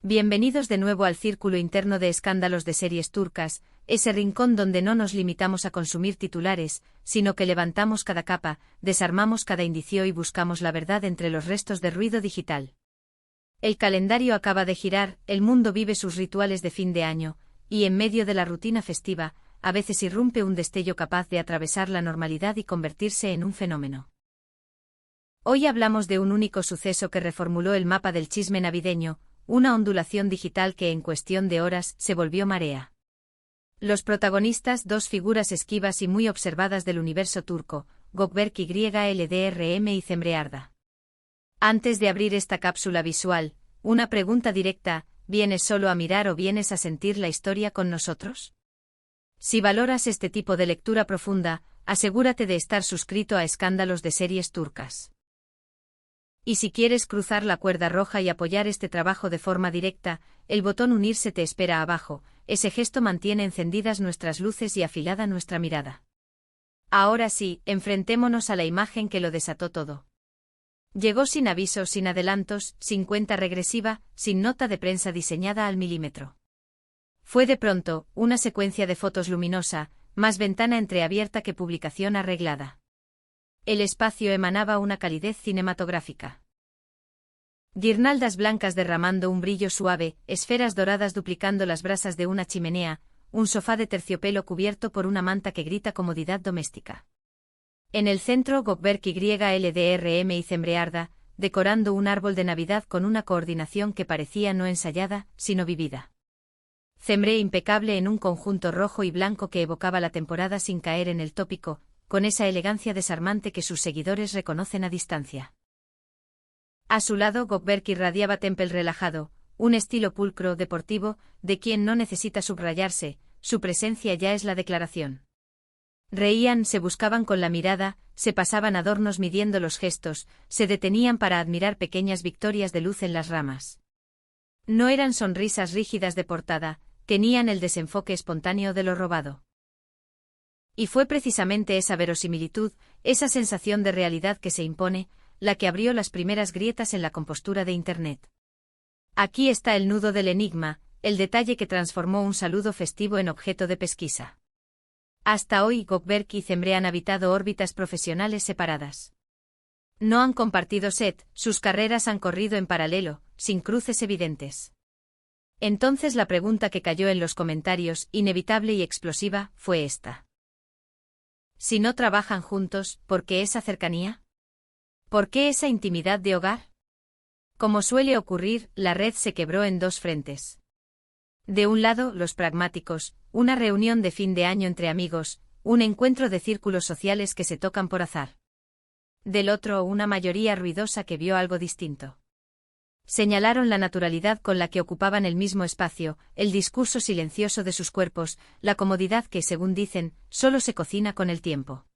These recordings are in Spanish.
Bienvenidos de nuevo al círculo interno de escándalos de series turcas, ese rincón donde no nos limitamos a consumir titulares, sino que levantamos cada capa, desarmamos cada indicio y buscamos la verdad entre los restos de ruido digital. El calendario acaba de girar, el mundo vive sus rituales de fin de año, y en medio de la rutina festiva, a veces irrumpe un destello capaz de atravesar la normalidad y convertirse en un fenómeno. Hoy hablamos de un único suceso que reformuló el mapa del chisme navideño, una ondulación digital que en cuestión de horas se volvió marea. Los protagonistas, dos figuras esquivas y muy observadas del universo turco, Gökberk YLDRM y Cemre Arda. Antes de abrir esta cápsula visual, una pregunta directa: ¿vienes solo a mirar o vienes a sentir la historia con nosotros? Si valoras este tipo de lectura profunda, asegúrate de estar suscrito a Escándalos de Series Turcas. Y si quieres cruzar la cuerda roja y apoyar este trabajo de forma directa, el botón unirse te espera abajo, ese gesto mantiene encendidas nuestras luces y afilada nuestra mirada. Ahora sí, enfrentémonos a la imagen que lo desató todo. Llegó sin aviso, sin adelantos, sin cuenta regresiva, sin nota de prensa diseñada al milímetro. Fue de pronto, una secuencia de fotos luminosa, más ventana entreabierta que publicación arreglada. El espacio emanaba una calidez cinematográfica. Guirnaldas blancas derramando un brillo suave, esferas doradas duplicando las brasas de una chimenea, un sofá de terciopelo cubierto por una manta que grita comodidad doméstica. En el centro, Gökberk YLDRM y Cemre Arda, decorando un árbol de Navidad con una coordinación que parecía no ensayada, sino vivida. Cemre impecable en un conjunto rojo y blanco que evocaba la temporada sin caer en el tópico, con esa elegancia desarmante que sus seguidores reconocen a distancia. A su lado, Gökberk irradiaba temple relajado, un estilo pulcro, deportivo, de quien no necesita subrayarse, su presencia ya es la declaración. Reían, se buscaban con la mirada, se pasaban adornos midiendo los gestos, se detenían para admirar pequeñas victorias de luz en las ramas. No eran sonrisas rígidas de portada, tenían el desenfoque espontáneo de lo robado. Y fue precisamente esa verosimilitud, esa sensación de realidad que se impone, la que abrió las primeras grietas en la compostura de Internet. Aquí está el nudo del enigma, el detalle que transformó un saludo festivo en objeto de pesquisa. Hasta hoy Gökberk y Cemre han habitado órbitas profesionales separadas. No han compartido set, sus carreras han corrido en paralelo, sin cruces evidentes. Entonces la pregunta que cayó en los comentarios, inevitable y explosiva, fue esta. Si no trabajan juntos, ¿por qué esa cercanía? ¿Por qué esa intimidad de hogar? Como suele ocurrir, la red se quebró en dos frentes. De un lado, los pragmáticos, una reunión de fin de año entre amigos, un encuentro de círculos sociales que se tocan por azar. Del otro, una mayoría ruidosa que vio algo distinto. Señalaron la naturalidad con la que ocupaban el mismo espacio, el discurso silencioso de sus cuerpos, la comodidad que, según dicen, solo se cocina con el tiempo.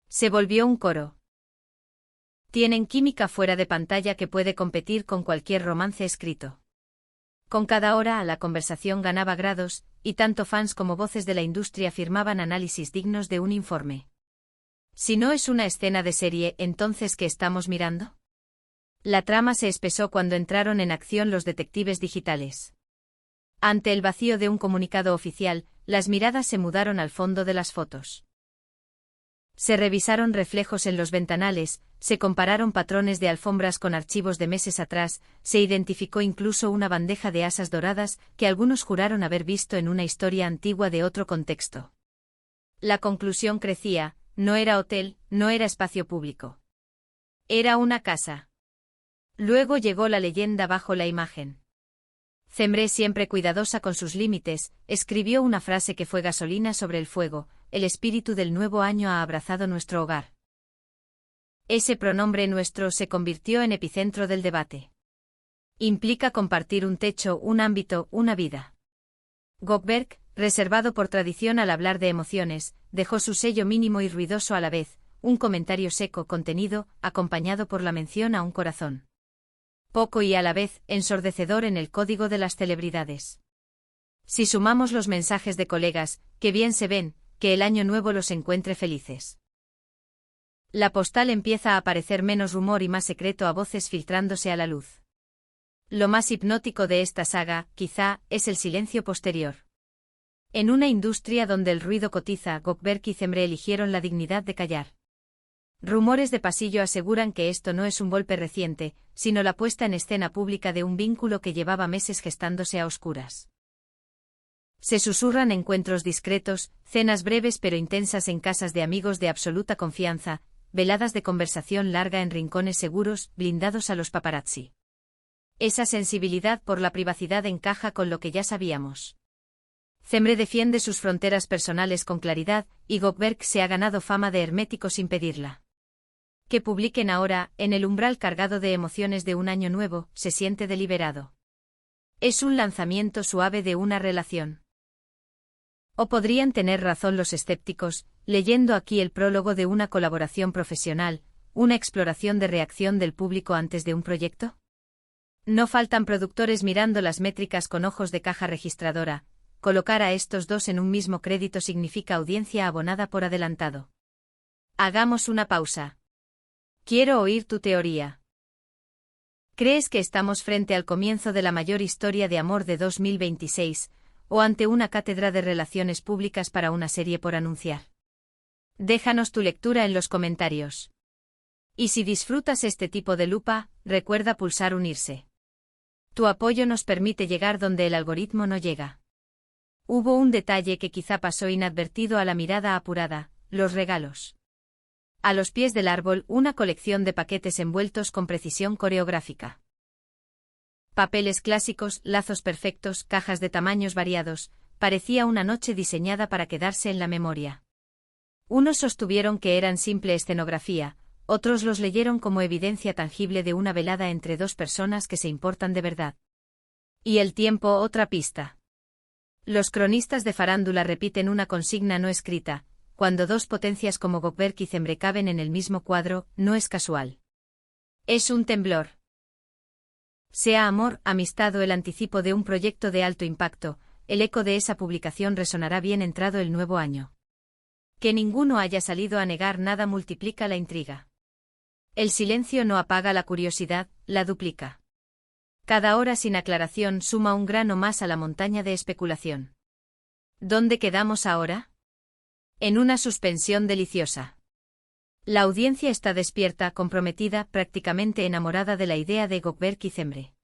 Se volvió un coro. Tienen química fuera de pantalla que puede competir con cualquier romance escrito. Con cada hora la conversación ganaba grados, y tanto fans como voces de la industria firmaban análisis dignos de un informe. Si no es una escena de serie, ¿entonces qué estamos mirando? La trama se espesó cuando entraron en acción los detectives digitales. Ante el vacío de un comunicado oficial, las miradas se mudaron al fondo de las fotos. Se revisaron reflejos en los ventanales, se compararon patrones de alfombras con archivos de meses atrás, se identificó incluso una bandeja de asas doradas que algunos juraron haber visto en una historia antigua de otro contexto. La conclusión crecía: no era hotel, no era espacio público. Era una casa. Luego llegó la leyenda bajo la imagen. Cemre, siempre cuidadosa con sus límites, escribió una frase que fue gasolina sobre el fuego: el espíritu del nuevo año ha abrazado nuestro hogar. Ese pronombre nuestro se convirtió en epicentro del debate. Implica compartir un techo, un ámbito, una vida. Gökberk, reservado por tradición al hablar de emociones, dejó su sello mínimo y ruidoso a la vez, un comentario seco, contenido, acompañado por la mención a un corazón. Poco y a la vez, ensordecedor en el código de las celebridades. Si sumamos los mensajes de colegas, que bien se ven, que el año nuevo los encuentre felices. La postal empieza a parecer menos rumor y más secreto a voces filtrándose a la luz. Lo más hipnótico de esta saga, quizá, es el silencio posterior. En una industria donde el ruido cotiza, Gökberk y Cemre eligieron la dignidad de callar. Rumores de pasillo aseguran que esto no es un golpe reciente, sino la puesta en escena pública de un vínculo que llevaba meses gestándose a oscuras. Se susurran encuentros discretos, cenas breves pero intensas en casas de amigos de absoluta confianza, veladas de conversación larga en rincones seguros, blindados a los paparazzi. Esa sensibilidad por la privacidad encaja con lo que ya sabíamos. Cemre defiende sus fronteras personales con claridad, y Gökberk se ha ganado fama de hermético sin pedirla. Que publiquen ahora, en el umbral cargado de emociones de un año nuevo, se siente deliberado. Es un lanzamiento suave de una relación. O podrían tener razón los escépticos, leyendo aquí el prólogo de una colaboración profesional, una exploración de reacción del público antes de un proyecto. No faltan productores mirando las métricas con ojos de caja registradora. Colocar a estos dos en un mismo crédito significa audiencia abonada por adelantado. Hagamos una pausa. Quiero oír tu teoría. ¿Crees que estamos frente al comienzo de la mayor historia de amor de 2026, o ante una cátedra de relaciones públicas para una serie por anunciar? Déjanos tu lectura en los comentarios. Y si disfrutas este tipo de lupa, recuerda pulsar unirse. Tu apoyo nos permite llegar donde el algoritmo no llega. Hubo un detalle que quizá pasó inadvertido a la mirada apurada: los regalos. A los pies del árbol, una colección de paquetes envueltos con precisión coreográfica. Papeles clásicos, lazos perfectos, cajas de tamaños variados, parecía una noche diseñada para quedarse en la memoria. Unos sostuvieron que eran simple escenografía, otros los leyeron como evidencia tangible de una velada entre dos personas que se importan de verdad. Y el tiempo, otra pista. Los cronistas de farándula repiten una consigna no escrita: cuando dos potencias como Gökberk y Cemre caben en el mismo cuadro, no es casual. Es un temblor. Sea amor, amistad o el anticipo de un proyecto de alto impacto, el eco de esa publicación resonará bien entrado el nuevo año. Que ninguno haya salido a negar nada multiplica la intriga. El silencio no apaga la curiosidad, la duplica. Cada hora sin aclaración suma un grano más a la montaña de especulación. ¿Dónde quedamos ahora? En una suspensión deliciosa. La audiencia está despierta, comprometida, prácticamente enamorada de la idea de Gökberk y Cemre.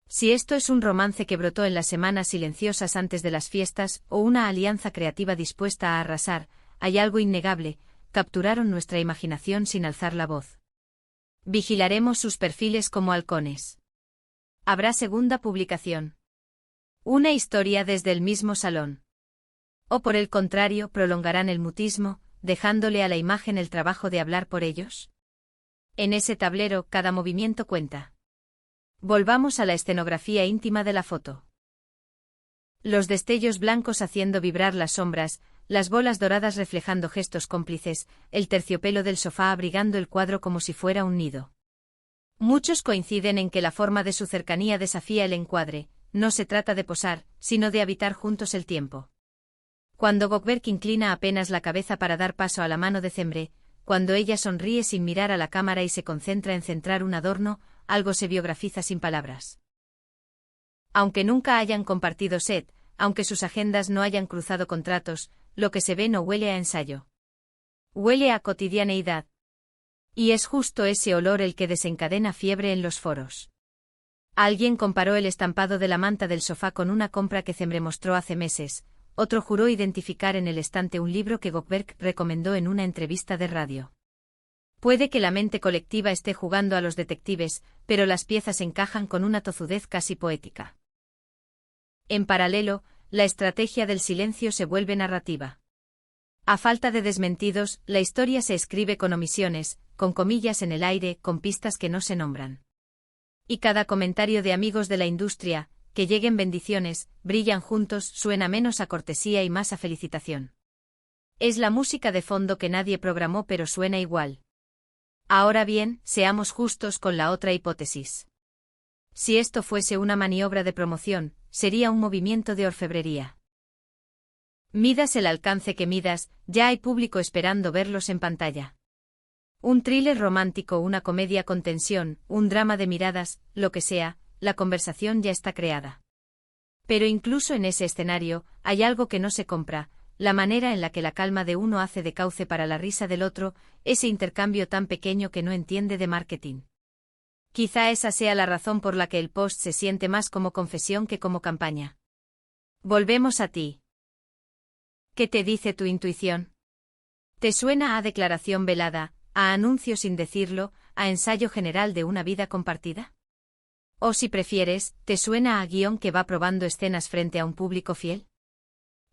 Si esto es un romance que brotó en las semanas silenciosas antes de las fiestas, o una alianza creativa dispuesta a arrasar, hay algo innegable: capturaron nuestra imaginación sin alzar la voz. Vigilaremos sus perfiles como halcones. Habrá segunda publicación. Una historia desde el mismo salón. O por el contrario, prolongarán el mutismo, dejándole a la imagen el trabajo de hablar por ellos. En ese tablero, cada movimiento cuenta. Volvamos a la escenografía íntima de la foto. Los destellos blancos haciendo vibrar las sombras, las bolas doradas reflejando gestos cómplices, el terciopelo del sofá abrigando el cuadro como si fuera un nido. Muchos coinciden en que la forma de su cercanía desafía el encuadre: no se trata de posar, sino de habitar juntos el tiempo. Cuando Gökberk inclina apenas la cabeza para dar paso a la mano de Cemre, cuando ella sonríe sin mirar a la cámara y se concentra en centrar un adorno, algo se biografiza sin palabras. Aunque nunca hayan compartido set, aunque sus agendas no hayan cruzado contratos, lo que se ve no huele a ensayo. Huele a cotidianeidad. Y es justo ese olor el que desencadena fiebre en los foros. Alguien comparó el estampado de la manta del sofá con una compra que Cemre mostró hace meses. Otro juró identificar en el estante un libro que Gökberk recomendó en una entrevista de radio. Puede que la mente colectiva esté jugando a los detectives, pero las piezas encajan con una tozudez casi poética. En paralelo, la estrategia del silencio se vuelve narrativa. A falta de desmentidos, la historia se escribe con omisiones, con comillas en el aire, con pistas que no se nombran. Y cada comentario de amigos de la industria: que lleguen bendiciones, brillan juntos, suena menos a cortesía y más a felicitación. Es la música de fondo que nadie programó pero suena igual. Ahora bien, seamos justos con la otra hipótesis. Si esto fuese una maniobra de promoción, sería un movimiento de orfebrería. Midas el alcance que midas, ya hay público esperando verlos en pantalla. Un thriller romántico, una comedia con tensión, un drama de miradas, lo que sea, la conversación ya está creada. Pero incluso en ese escenario, hay algo que no se compra, la manera en la que la calma de uno hace de cauce para la risa del otro, ese intercambio tan pequeño que no entiende de marketing. Quizá esa sea la razón por la que el post se siente más como confesión que como campaña. Volvemos a ti. ¿Qué te dice tu intuición? ¿Te suena a declaración velada, a anuncio sin decirlo, a ensayo general de una vida compartida? O si prefieres, ¿te suena a guión que va probando escenas frente a un público fiel?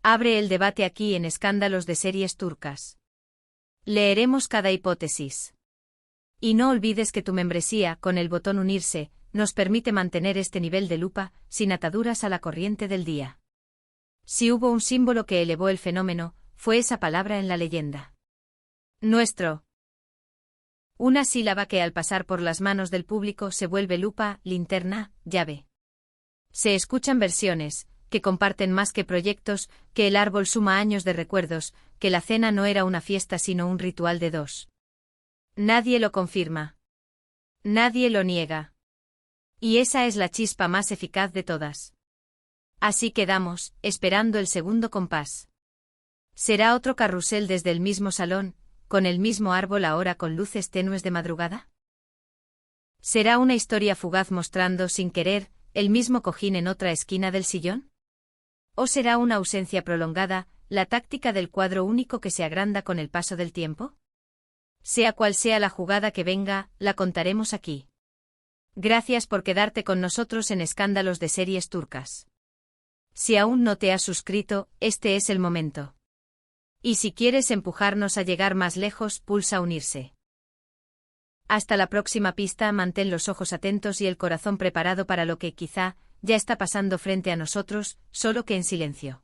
Abre el debate aquí en Escándalos de Series Turcas. Leeremos cada hipótesis. Y no olvides que tu membresía, con el botón unirse, nos permite mantener este nivel de lupa, sin ataduras a la corriente del día. Si hubo un símbolo que elevó el fenómeno, fue esa palabra en la leyenda. Nuestro. Una sílaba que al pasar por las manos del público se vuelve lupa, linterna, llave. Se escuchan versiones, que comparten más que proyectos, que el árbol suma años de recuerdos, que la cena no era una fiesta sino un ritual de dos. Nadie lo confirma. Nadie lo niega. Y esa es la chispa más eficaz de todas. Así quedamos, esperando el segundo compás. ¿Será otro carrusel desde el mismo salón, con el mismo árbol ahora con luces tenues de madrugada? ¿Será una historia fugaz mostrando, sin querer, el mismo cojín en otra esquina del sillón? ¿O será una ausencia prolongada, la táctica del cuadro único que se agranda con el paso del tiempo? Sea cual sea la jugada que venga, la contaremos aquí. Gracias por quedarte con nosotros en Escándalos de Series Turcas. Si aún no te has suscrito, este es el momento. Y si quieres empujarnos a llegar más lejos, pulsa unirse. Hasta la próxima pista, mantén los ojos atentos y el corazón preparado para lo que, quizá, ya está pasando frente a nosotros, solo que en silencio.